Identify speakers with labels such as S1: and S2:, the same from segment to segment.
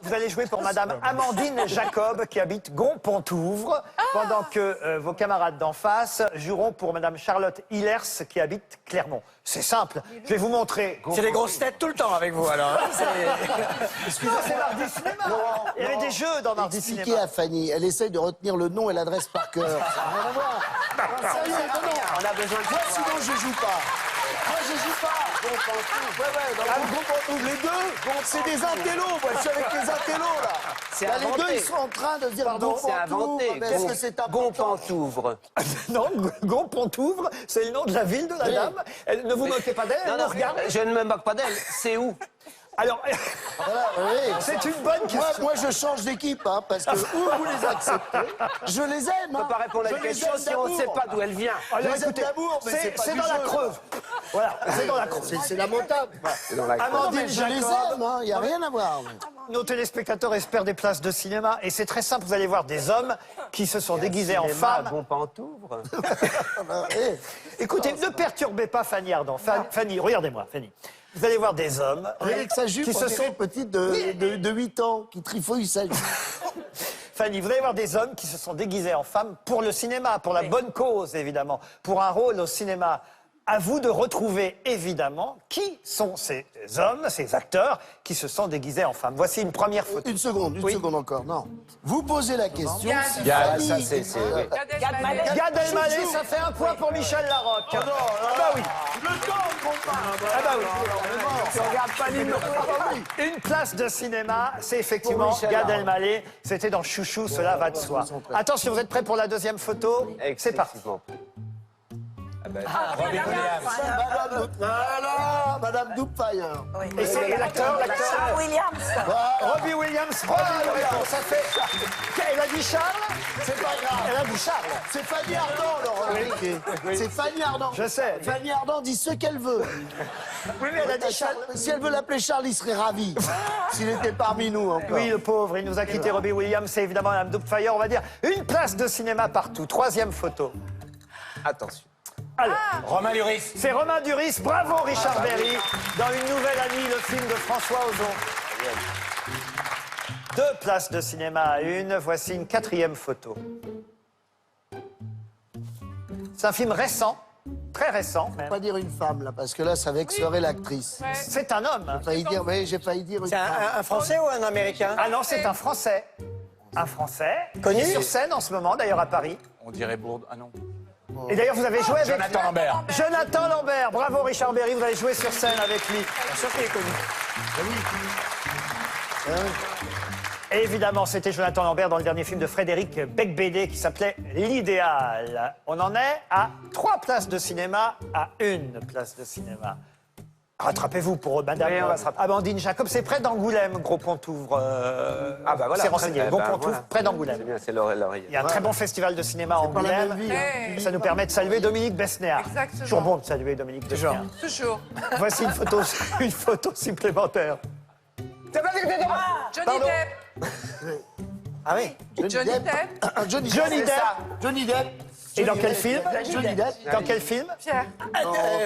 S1: Vous allez jouer pour Madame Amandine Jacob, qui habite Gon-Pontouvre, pendant que vos camarades d'en face joueront pour Madame Charlotte Hillers, qui habite Clermont. C'est simple, je vais vous montrer.
S2: C'est les grosses têtes tout le temps avec vous, alors.
S1: Excusez-moi, c'est Mardi Cinéma. Il y avait des jeux dans Mardi
S3: Expliquez
S1: Cinéma.
S3: à Fanny, elle essaye de retenir le nom et l'adresse par cœur. Ça n'a rien à voir. Non, sérieux, non, non.
S2: On a besoin de
S3: Moi, sinon, je joue pas. Moi, je joue pas. Dans le groupe Pontouvre, les deux, c'est des intellos. Moi, je suis avec les intellos, là.
S2: C'est
S3: Là, les
S2: inventé.
S3: deux, ils sont en train de se dire
S1: Pardon,
S3: Gon
S2: C'est inventé.
S3: Pontouvre. Mais est-ce que c'est important?
S2: Gon-Pontouvre.
S1: Non, Gon-Pontouvre, c'est le nom de la ville de la dame. Ne vous moquez pas d'elle, elle nous regarde.
S2: Je ne me moque pas d'elle. C'est où?
S1: Alors,
S3: Voilà, oui.
S1: c'est une bonne question.
S3: Moi, je change d'équipe, hein, parce que ou vous les acceptez, je les aime.
S2: On ne peut pas répondre à une question si on ne sait pas d'où elle vient.
S1: Alors,
S3: les aime
S1: écoutez,
S3: d'amour, mais c'est pas
S1: c'est
S3: du
S1: dans la
S3: jeu.
S1: Creuse. Voilà, c'est dans la Creuse.
S3: C'est lamentable.
S1: Amandine
S3: Je les
S1: Jacob,
S3: aime, il n'y a rien à voir.
S1: nos téléspectateurs espèrent des places de cinéma. Et c'est très simple, vous allez voir des hommes qui se sont déguisés en femmes.
S2: Gon-Pontouvre.
S1: Écoutez, ne perturbez pas Fanny Ardant. Fanny, regardez-moi, Fanny. Vous allez voir des hommes
S3: Avec sa jupe,
S1: qui
S3: on
S1: se
S3: dirait
S1: sont...
S3: une petite de 8 ans qui trifouille sa jupe.
S1: Fanny, vous allez voir des hommes qui se sont déguisés en femmes pour le cinéma, pour la bonne cause, évidemment, pour un rôle au cinéma. À vous de retrouver, évidemment, qui sont ces hommes, ces acteurs, qui se sont déguisés en femmes. Voici une première photo.
S3: Une seconde encore, non. Vous posez la question. si
S2: Gad,
S3: Fanny-
S2: ça, c'est... oui.
S1: Gad Elmaleh, ça fait un point pour Michel Larocque. Ah bah oui.
S3: Le temps qu'on parle.
S1: Ah bah oui.
S2: Si on regarde pas l'île.
S1: Une place de cinéma, c'est effectivement
S2: Pour Michel
S1: Gad
S2: Larocque.
S1: Elmaleh. C'était dans Chouchou, cela va de soi. Attention, vous êtes prêts pour la deuxième photo? C'est parti.
S2: Excessivement.
S3: Madame Doubtfire.
S1: Et c'est l'acteur
S4: Williams.
S1: Robbie Williams. Ça fait... Elle a dit Charles?
S3: C'est pas grave.
S1: Elle a dit Charles.
S3: C'est Fanny Ardant, Laurent. C'est Fanny Ardant.
S1: Je sais.
S3: Fanny Ardant dit ce qu'elle veut.
S1: Oui, mais elle a dit Charles.
S3: Si elle veut l'appeler Charles, il serait ravi. S'il était parmi nous encore.
S1: Oui, le pauvre, il nous a quitté, Robbie Williams. C'est évidemment Madame Doubtfire. On va dire une place de cinéma partout. Troisième photo.
S2: Attention.
S1: Alors,
S5: Romain Duris.
S1: c'est Romain Duris. Bravo, Richard Berry. Dans Une nouvelle amie, le film de François Ozon. Deux places de cinéma à une. Voici une quatrième photo. C'est un film récent, très récent même.
S3: Pas dire une femme, là, parce que là, ça vexerait l'actrice.
S1: C'est un homme.
S3: J'ai failli dire, oui, j'ai failli dire une
S2: C'est
S3: femme.
S2: un Français ou un Américain?
S1: Ah non, c'est un Français. Un Français.
S2: Connu.
S1: Qui est sur scène en ce moment, d'ailleurs, à Paris.
S5: On dirait Bourde. Ah non.
S1: Et d'ailleurs, vous avez joué avec...
S5: Jonathan Lambert.
S1: Jonathan Lambert. Bravo, Richard Berry. Vous avez joué sur scène avec lui. Bien sûr qu'il est connu. Et évidemment, c'était Jonathan Lambert dans le dernier film de Frédéric Becbédé qui s'appelait L'Idéal. On en est à 3 places de cinéma à 1 place de cinéma. Rattrapez-vous pour Madame
S2: Oui, on va se rattraper.
S1: Amandine Jacob. C'est près d'Angoulême, Gros Pontouvre.
S2: Ah bah voilà.
S1: C'est renseigné.
S2: Eh
S1: Gros
S2: ben,
S1: Pontouvre,
S2: voilà.
S1: près
S2: C'est
S1: d'Angoulême.
S2: bien, c'est l'oreille.
S1: Il y a un très bon festival de cinéma à
S3: Pas la même
S1: Angoulême.
S3: vie. hein.
S1: Ça nous permet de saluer Dominique Besnéard.
S4: Exactement.
S1: Toujours bon de saluer Dominique Besnéard.
S4: Toujours.
S1: Voici une photo supplémentaire.
S4: Johnny
S1: Pardon.
S4: Depp.
S2: Ah oui.
S4: Johnny Depp.
S3: Johnny
S1: Johnny Depp.
S3: Johnny Depp.
S1: Et dans quel film?
S3: Johnny Depp.
S1: Dans quel film?
S4: Pierre.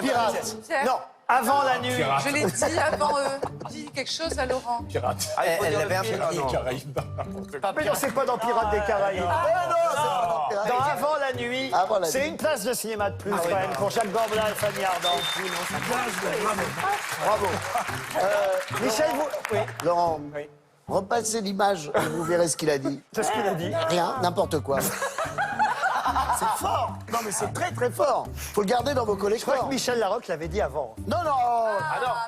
S3: Pirate.
S4: Pierre.
S1: Non, Avant la nuit.
S4: Je l'ai dit avant dis quelque chose à Laurent.
S5: Pirate.
S2: Ah, il faut dire
S5: avait
S2: le film.
S5: Les Caraïbes.
S1: Mais non, c'est pas dans Pirates des Caraïbes. Dans Avant la nuit,
S3: Avant la
S1: c'est
S3: nuit.
S1: une place de cinéma de plus quand même pour Jacques Gamblin et Fanny Ardant. Bravo. Michel, vous... Oui,
S3: Laurent,
S1: Oui.
S3: repassez l'image et vous verrez ce qu'il a dit.
S1: c'est ce qu'il a dit.
S3: Rien, n'importe quoi. C'est fort. Non, mais c'est très très fort. Faut le garder dans vos
S1: Je crois que
S3: collecteurs.
S1: Michel Larocque l'avait dit avant.
S3: Non, non.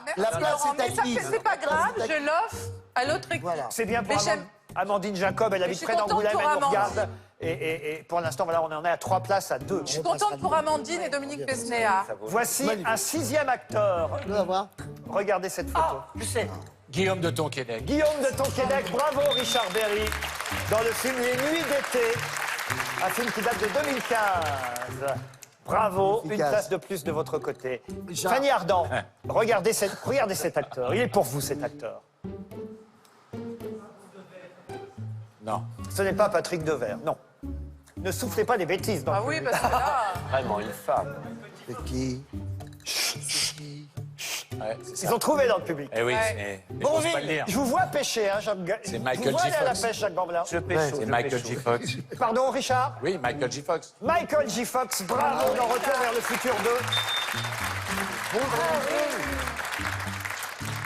S4: Merci,
S3: La place
S4: Laurent.
S3: est
S4: Mais ça
S3: acquise.
S4: fait- c'est pas grave, je l'offre à l'autre équipe.
S3: Voilà.
S1: C'est bien pour
S4: Mais j'aime-
S1: Amandine Jacob, elle
S4: je
S1: habite
S4: suis
S1: près
S4: contente
S1: d'Angoulême,
S4: pour
S1: elle nous
S4: Amandine.
S1: regarde. Et pour l'instant, voilà, on en est à 3 places à 2.
S4: Je suis contente pour Amandine et Dominique Besnéard.
S1: Voici un 6e acteur.
S3: Tu vas voir.
S1: Regardez cette photo.
S2: Je sais.
S5: Guillaume de Tonquédec.
S1: Guillaume de Tonquédec, bravo Richard Berry, dans le film Les Nuits d'été, un film qui date de 2015. Bravo, une
S3: Efficace.
S1: place de plus de votre côté.
S3: Richard.
S1: Fanny Ardant, regardez cet acteur. Il est pour vous, cet acteur.
S5: Non.
S1: Ce n'est pas Patrick Devers, non. Ne soufflez pas des bêtises. Dans
S4: Ah
S1: le
S4: oui,
S1: public.
S4: parce que là,
S2: Vraiment une femme.
S3: C'est qui?
S5: Ouais, c'est ça.
S1: Ils ont trouvé dans le public.
S5: Eh oui,
S4: Ouais.
S5: mais j'ose pas le dire.
S1: Je vous vois pêcher, hein, Jacques Ga-
S5: C'est
S1: Je
S5: Michael
S1: vous vois
S5: J.
S1: aller à la
S5: Fox.
S1: pêche, Jacques Gamblin.
S2: Je pécho.
S5: C'est Michael J. Fox.
S1: Pardon, Richard?
S5: Oui, Michael J. Fox.
S1: Michael J. Fox, bravo dans Retour vers le futur 2.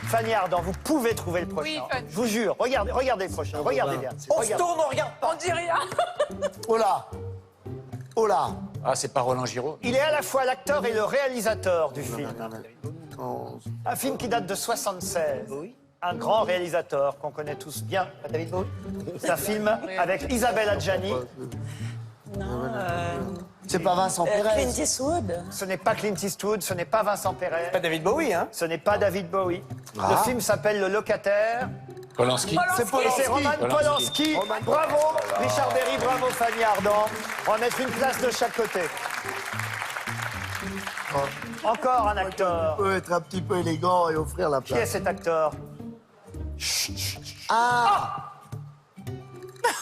S1: Fanny Ardant, vous pouvez trouver le prochain.
S4: Oui, Fanny.
S1: Je vous jure, regardez le prochain, regardez bien.
S2: On se
S1: Regardez.
S2: tourne, on regarde pas.
S4: On dit rien.
S3: Oh là. Oh là.
S5: Ah, c'est pas Roland Giraud.
S1: Il est à la fois l'acteur et le réalisateur du film.
S3: Oh.
S1: Un film qui date de 76. Un grand réalisateur qu'on connaît tous bien.
S2: David Bowie.
S1: C'est un film avec Isabelle Adjani.
S3: C'est pas Vincent Pérez.
S6: Clint Eastwood.
S1: Ce n'est pas Clint Eastwood, ce n'est pas Vincent Perret,
S2: Pas David Bowie, hein.
S1: ce n'est pas David Bowie.
S3: Ah.
S1: Le film s'appelle Le Locataire.
S5: Polanski.
S3: C'est
S1: Et c'est
S3: Polanski.
S1: Roman
S5: Polanski.
S1: Polanski. Bravo, Richard Berry, bravo Fanny Ardant. On va mettre une place de chaque côté. Encore un acteur.
S3: On peut être un petit peu élégant et offrir la
S1: Qui est
S3: place.
S1: cet acteur?
S3: Ah.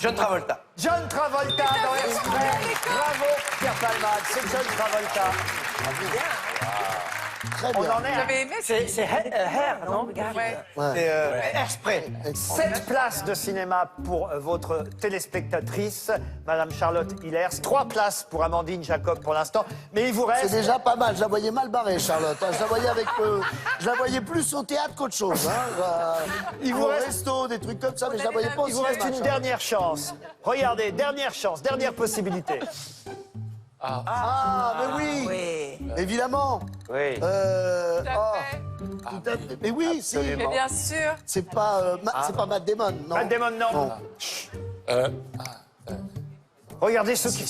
S2: John Travolta.
S1: John Travolta dans Exprès. Bravo, Pierre Palmade, c'est John Travolta.
S3: Très
S1: On
S3: bien.
S1: en est à
S4: J'avais aimé.
S2: C'est Hair, non?
S4: Ouais.
S2: C'est Hairspray.
S1: 7 places de cinéma pour votre téléspectatrice, Madame Charlotte Hillers. 3 places pour Amandine Jacob pour l'instant. Mais il vous
S3: C'est
S1: reste...
S3: déjà pas mal. Je la voyais mal barrée, Charlotte. Je la voyais avec. Je la voyais plus au théâtre qu'autre chose. Hein.
S1: Il vous
S3: Au
S1: reste-
S3: resto, des trucs comme ça, mais je la voyais pas au
S1: Il vous reste
S3: cinéma,
S1: une
S3: Charlotte.
S1: dernière chance. Regardez, dernière chance, dernière possibilité.
S3: Ah, mais oui,
S6: Oui.
S3: évidemment.
S2: Oui.
S4: Tout à fait.
S3: Tout à fait. Mais oui, si.
S4: Mais bien sûr.
S3: C'est pas, c'est pas Matt Damon, non.
S1: Matt Damon, non.
S3: Non.
S1: Regardez ceux qui...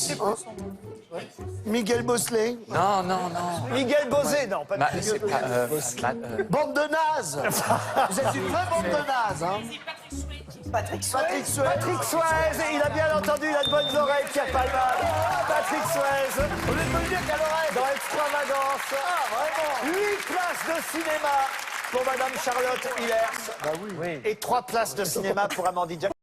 S3: Miguel Bosley.
S5: Non, non, non.
S1: Miguel Bosé, non, pas
S5: Ma-
S1: de...
S5: c'est pas,
S3: Bande de nazes. Vous êtes une vraie bande de nazes, hein.
S6: Patrick Swayze.
S3: Patrick Swayze.
S1: Patrick Swayze, il a bien entendu, il a de bonnes oreilles, Pierre Palmade. Patrick Swayze,
S3: Au lieu de me dire qu'à l'oreille.
S1: dans Extravagance.
S3: Ah, vraiment.
S1: 8 places de cinéma pour Madame Charlotte Hillers.
S3: Bah oui.
S1: Et 3 places de cinéma pour Amandine Jacob.